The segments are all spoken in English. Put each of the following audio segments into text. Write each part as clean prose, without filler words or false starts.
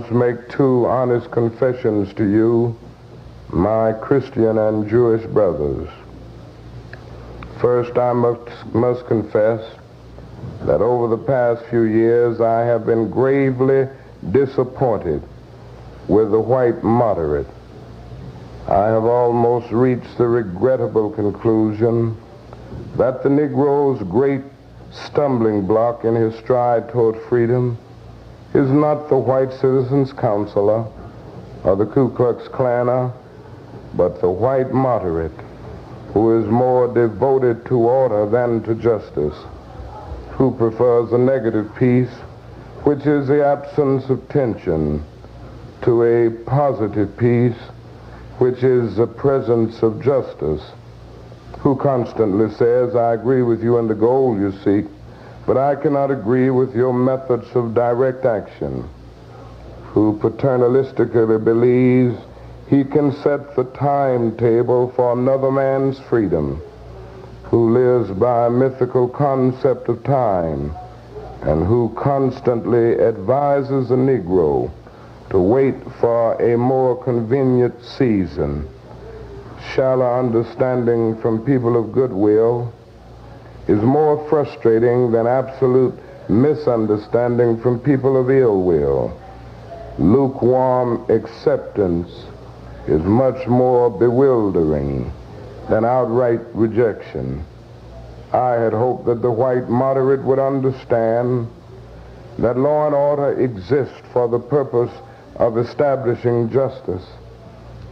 must make two honest confessions to you, my Christian and Jewish brothers. First, I must confess that over the past few years I have been gravely disappointed with the white moderate. I have almost reached the regrettable conclusion that the Negro's great stumbling block in his stride toward freedom is not the white citizens' counselor or the Ku Klux Klaner, but the white moderate, who is more devoted to order than to justice, who prefers a negative peace, which is the absence of tension, to a positive peace, which is the presence of justice, who constantly says, I agree with you in the goal you seek, but I cannot agree with your methods of direct action, who paternalistically believes he can set the timetable for another man's freedom, who lives by a mythical concept of time, and who constantly advises the Negro to wait for a more convenient season. Shallow understanding from people of goodwill is more frustrating than absolute misunderstanding from people of ill will. Lukewarm acceptance is much more bewildering than outright rejection. I had hoped that the white moderate would understand that law and order exist for the purpose of establishing justice,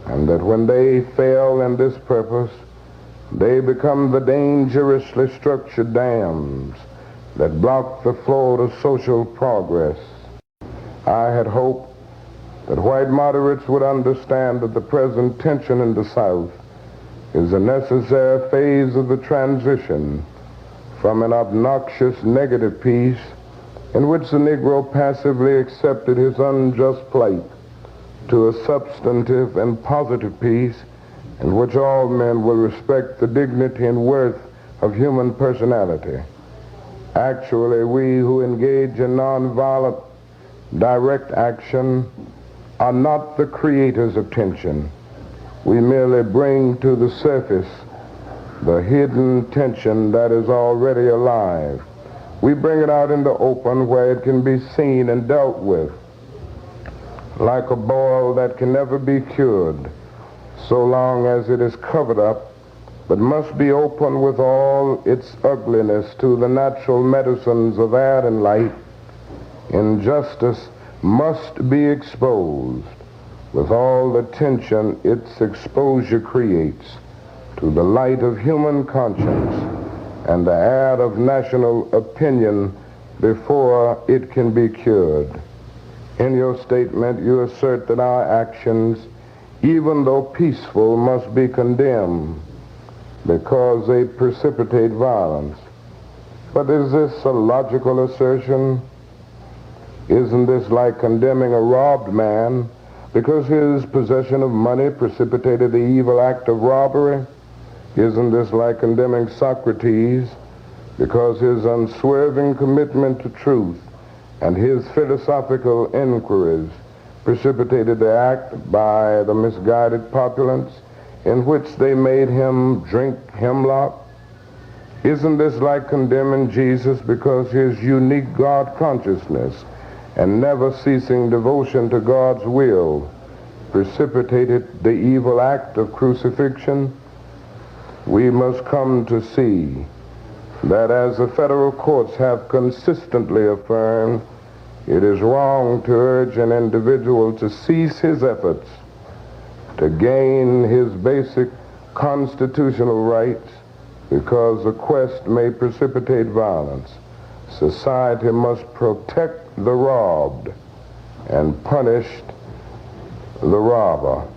and that when they fail in this purpose, they become the dangerously structured dams that block the flow to social progress. I had hoped that white moderates would understand that the present tension in the South is a necessary phase of the transition from an obnoxious negative peace in which the Negro passively accepted his unjust plight to a substantive and positive peace in which all men will respect the dignity and worth of human personality. Actually, we who engage in nonviolent direct action are not the creators of tension. We merely bring to the surface the hidden tension that is already alive. We bring it out in the open where it can be seen and dealt with, like a boil that can never be cured so long as it is covered up, but must be open with all its ugliness to the natural medicines of air and light. Injustice must be exposed with all the tension its exposure creates to the light of human conscience and the air of national opinion before it can be cured. In your statement, you assert that our actions, even though peaceful, must be condemned because they precipitate violence. But is this a logical assertion? Isn't this like condemning a robbed man because his possession of money precipitated the evil act of robbery? Isn't this like condemning Socrates because his unswerving commitment to truth and his philosophical inquiries precipitated the act by the misguided populace in which they made him drink hemlock? Isn't this like condemning Jesus because his unique God consciousness and never ceasing devotion to God's will precipitated the evil act of crucifixion? We must come to see that, as the federal courts have consistently affirmed, it is wrong to urge an individual to cease his efforts to gain his basic constitutional rights because the quest may precipitate violence. Society must protect the robbed and punish the robber.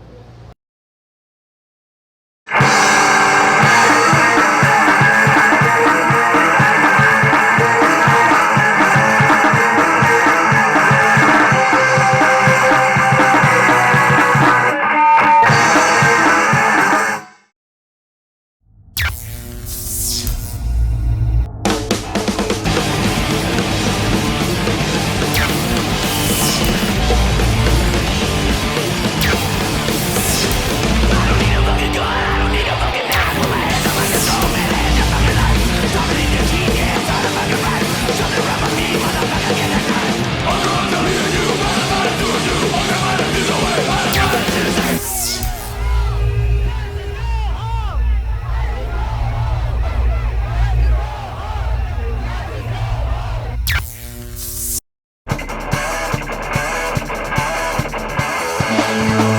Thank you.